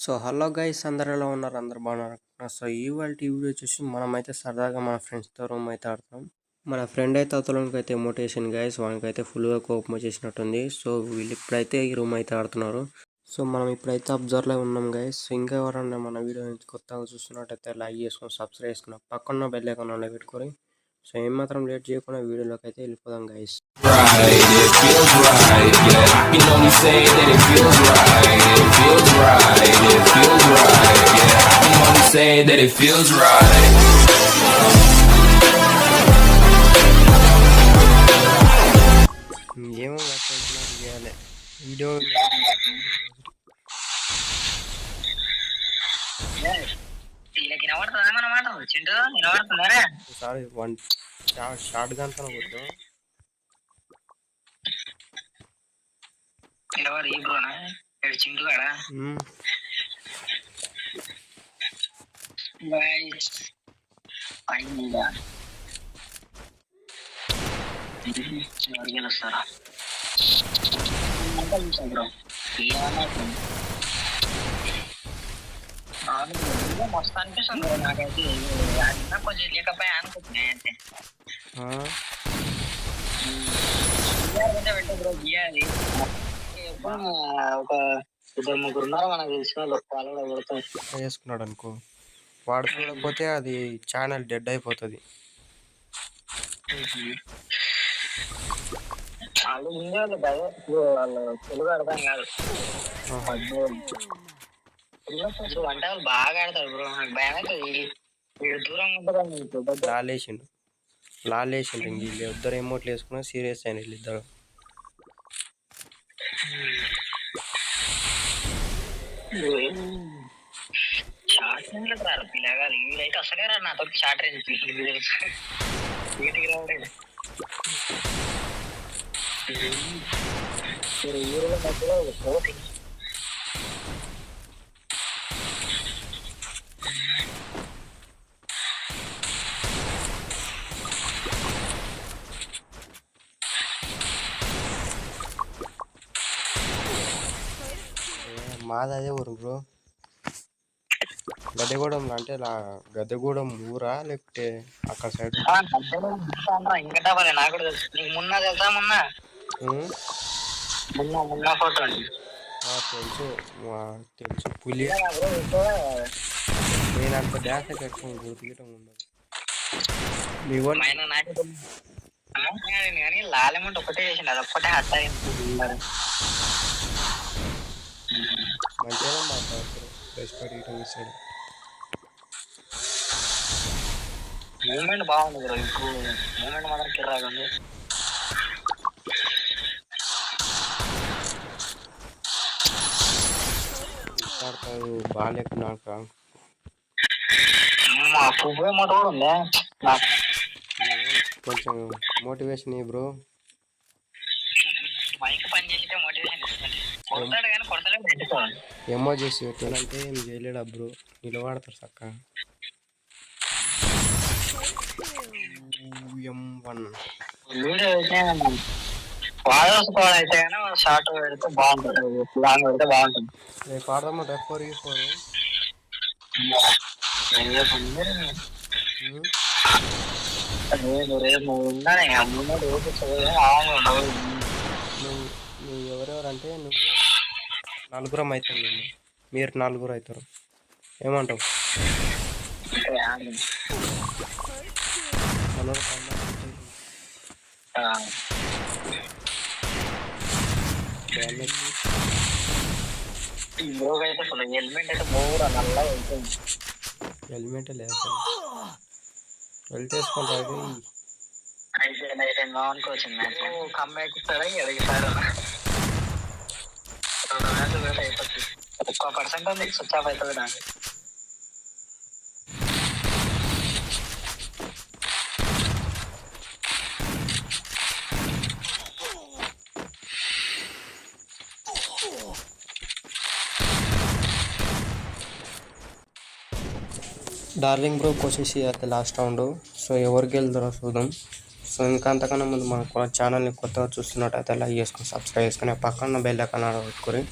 So hello guys, అందరు ఎలా ఉన్నారు? అందరు బాగున్నారు. సో ఇవాళ వీడియో చూసి మనమైతే సరదాగా మన ఫ్రెండ్స్తో రూమ్ అయితే ఆడుతాం. మన ఫ్రెండ్ అయితే అవతలకి అయితే మోటివేషన్ గైస్, వానికైతే ఫుల్గా కోపం వచ్చేసినట్టుంది. సో వీళ్ళు ఇప్పుడైతే ఈ రూమ్ అయితే ఆడుతున్నారు. సో మనం ఇప్పుడైతే అబ్జర్వ్లో ఉన్నాం గైస్. సో ఇంకా ఎవరన్నా మన వీడియో నుంచి కొత్తగా చూస్తున్నట్టయితే లైక్ చేసుకొని సబ్స్క్రైబ్ చేసుకున్నాం, పక్కన బెల్ ఐకాన్ పెట్టుకొని. సో ఏమాత్రం లేట్ చేయకుండా వీడియోలోకి అయితే వెళ్ళిపోదాం గైస్. ఏమో చేయాలి video sorry one short gun తో కొట్టు. ఎవరు ఈ బ్రోనా చింటూ గాడా? గైస్ ఫైనల్గా ఎవరు గెలుస్తారా? బ్రో మస్తు అనిపిస్తుంది నాకైతే. అన్న కొంచెం లేకపోయా అనుకుంటున్నాయి అంటే బ్రో గీయాలి. ఒక ఇద్దరు ముగ్గురు ఉన్నారు మనకు తెలిసిన వాళ్ళు, వాళ్ళు కూడా కొడతారు వేసుకున్నాడు అనుకో, వాడు చూడకపోతే అది ఛానల్ డెడ్ అయిపోతుంది. వాళ్ళు ముందే వాళ్ళు కదా, వాళ్ళు తెలుగు అర్థం కాదు. వంట వాళ్ళు బాగా ఆడతారు బ్రో. నాకు భయం అయితే వీడు దూరం ఉంటుంది. లాలేసిండు వీళ్ళు ఇద్దరు ఎమోట్లు వేసుకున్నా సీరియస్ అయిన వీళ్ళిద్దరు. షార్ట్ రేంజ్ రారు పిల్లగా. వీళ్ళైతే అసలే రారు నాతో షార్ట్ రేంజ్. వీటికి రావడే ఊరిలో మధ్యలో పోటీ. మాది అదే ఊరు బ్రో, గద్దెగూడెం. అంటే గద్దెగూడెం ఊరా లేకపోతే అక్కడ సైడ్? ఇంకా నాకు కూడా తెలుసు. నీకు మొన్న తెలుసా? మొన్న ఫోటో తెలుసు తెలుసు. పులి నేను అంత డ్యాన్స్ కట్టుకుని గుర్తుగీయటం ఉండదు. కానీ లాలేమంటే ఒకటే చేసిండు, అది ఒక్కటే హట్ అయింది. మంచిగా మాట్లాడతారు, రెస్పెక్ట్ ఇవ్వడం ఇస్తాడు. మూమెంట్ బాగుంది బ్రో. ఇప్పుడు మూమెంట్ మాత్రం కిర్రాగుంది. బాగాలేకు నాకు కొంచెం మోటివేషన్ ఇవ్వు బ్రో. ఏమో చేసి పెట్టాలంటే ఏం చేయలేడు బ్రో, నిలబడతారు చక్క. అయితే షార్ట్ పెడితే బాగుంటుంది, లాంగ్ పెడితే బాగుంటుంది. రేపు ఆడదామా F4E4? నువ్వు ఎవరెవరంటే నువ్వు నలుగురం అవుతావు, మీరు నలుగురు అవుతారు. ఏమంటావు? హెల్మెట్ లేదు వెళ్తేసుకుంటాడు. ఒక్క పర్సెంట్ ఉంది స్విచ్ ఆఫ్ అవుతుంది నాకు. డార్లింగ్ బ్రో వచ్చేసి అయితే లాస్ట్ రౌండ్. సో ఎవరికి వెళ్తారో చూద్దాం. సో ఇంకా అంతకన్నా ముందు మన ఛానల్ని కొత్తగా చూస్తున్నట్టయితే లైక్ చేసుకొని సబ్స్క్రైబ్ చేసుకుని పక్కన బెల్ ఐకాన్ పెట్టుకొని